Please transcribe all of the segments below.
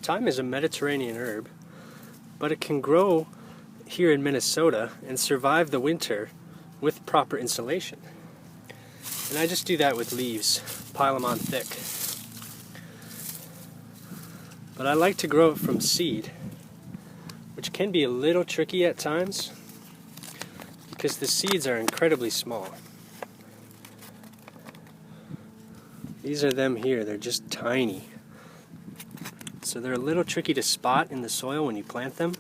Thyme is a Mediterranean herb, but it can grow here in Minnesota and survive the winter with proper insulation. And I just do that with leaves, pile them on thick. But I like to grow it from seed, which can be a little tricky at times because the seeds are incredibly small. These are them here, they're just tiny. So they're a little tricky to spot in the soil when you plant them.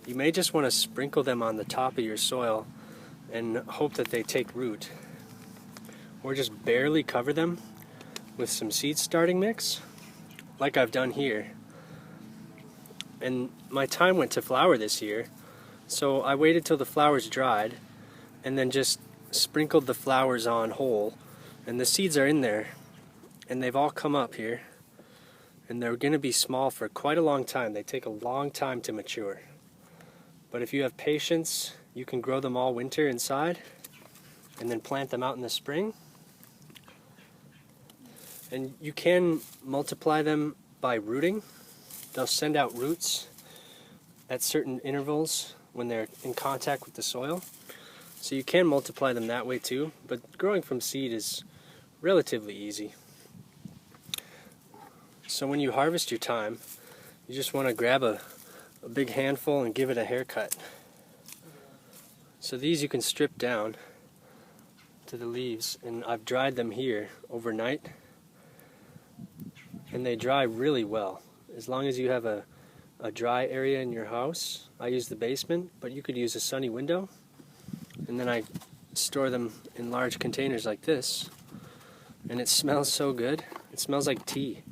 You may just want to sprinkle them on the top of your soil and hope that they take root. Or just barely cover them with some seed starting mix, like I've done here. And my thyme went to flower this year, so I waited till the flowers dried and then just sprinkled the flowers on whole, and the seeds are in there and they've all come up here, and they're going to be small for quite a long time. They take a long time to mature, but if you have patience, you can grow them all winter inside and then plant them out in the spring. And you can multiply them by rooting. They'll send out roots at certain intervals when they're in contact with the soil. So you can multiply them that way too, but growing from seed is relatively easy. So when you harvest your thyme, you just want to grab a big handful and give it a haircut. So these you can strip down to the leaves, and I've dried them here overnight, and they dry really well. As long as you have a dry area in your house. I use the basement, but you could use a sunny window, and then I store them in large containers like this, and it smells so good. It smells like tea.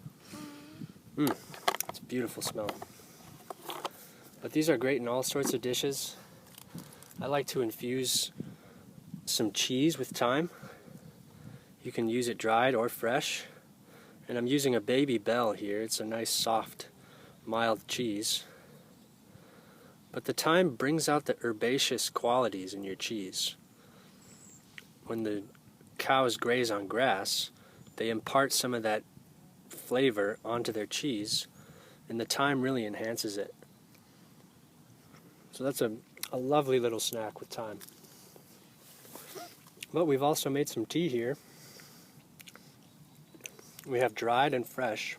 It's a beautiful smell. But these are great in all sorts of dishes. I like to infuse some cheese with thyme. You can use it dried or fresh. And I'm using a baby bell here. It's a nice soft, mild cheese. But the thyme brings out the herbaceous qualities in your cheese. When the cows graze on grass, they impart some of that flavor onto their cheese, and the thyme really enhances it. So that's a lovely little snack with thyme. But we've also made some tea here. We have dried and fresh.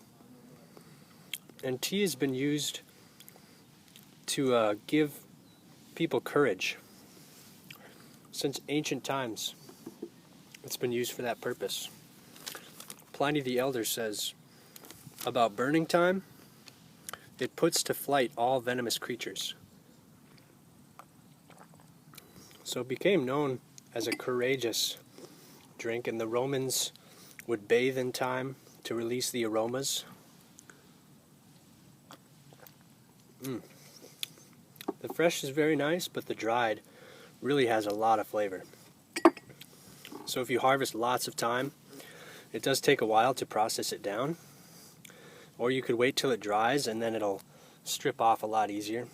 And tea has been used to give people courage. Since ancient times, it's been used for that purpose. Pliny the Elder says about burning thyme, it puts to flight all venomous creatures. So it became known as a courageous drink, and the Romans would bathe in thyme to release the aromas. The fresh is very nice, but the dried really has a lot of flavor. So if you harvest lots of thyme, it does take a while to process it down, or you could wait till it dries and then it'll strip off a lot easier.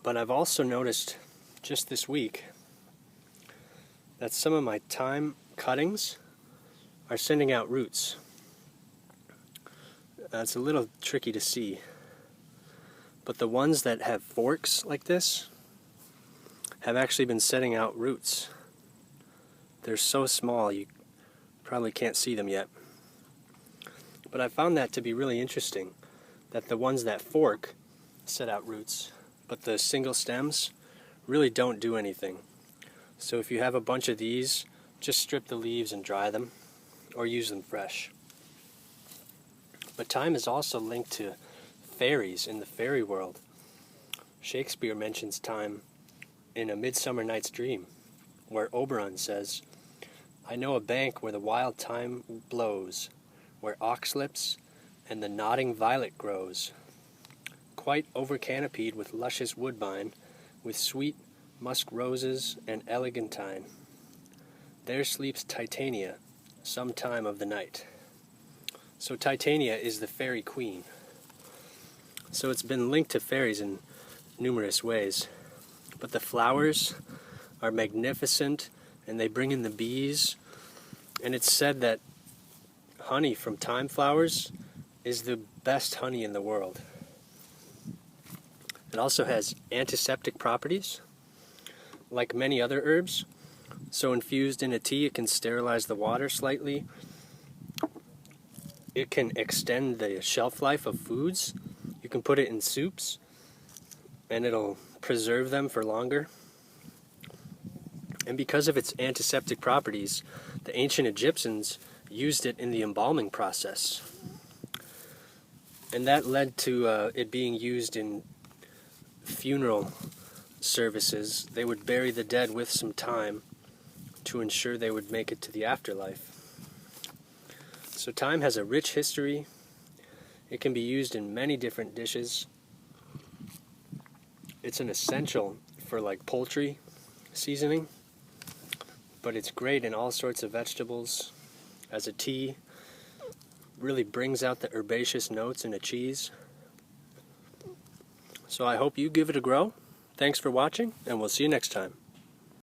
But I've also noticed just this week that some of my thyme cuttings are sending out roots. It's a little tricky to see, but the ones that have forks like this have actually been setting out roots. They're so small you probably can't see them yet. But I found that to be really interesting, that the ones that fork set out roots, but the single stems really don't do anything. So if you have a bunch of these, just strip the leaves and dry them, or use them fresh. But thyme is also linked to fairies in the fairy world. Shakespeare mentions thyme in A Midsummer Night's Dream, where Oberon says, "I know a bank where the wild thyme blows, where oxlips and the nodding violet grows, quite over-canopied with luscious woodbine, with sweet musk-roses and eglantine. There sleeps Titania some time of the night." So Titania is the fairy queen. So it's been linked to fairies in numerous ways. But the flowers are magnificent, and they bring in the bees. And it's said that honey from thyme flowers is the best honey in the world. It also has antiseptic properties, like many other herbs. So infused in a tea, it can sterilize the water slightly. It can extend the shelf life of foods. You can put it in soups, and it'll preserve them for longer. And because of its antiseptic properties, the ancient Egyptians used it in the embalming process. And that led to it being used in funeral services. They would bury the dead with some thyme to ensure they would make it to the afterlife. So thyme has a rich history. It can be used in many different dishes. It's an essential for like poultry seasoning, but it's great in all sorts of vegetables. As a tea, really brings out the herbaceous notes in a cheese. So I hope you give it a grow. Thanks for watching, and we'll see you next time.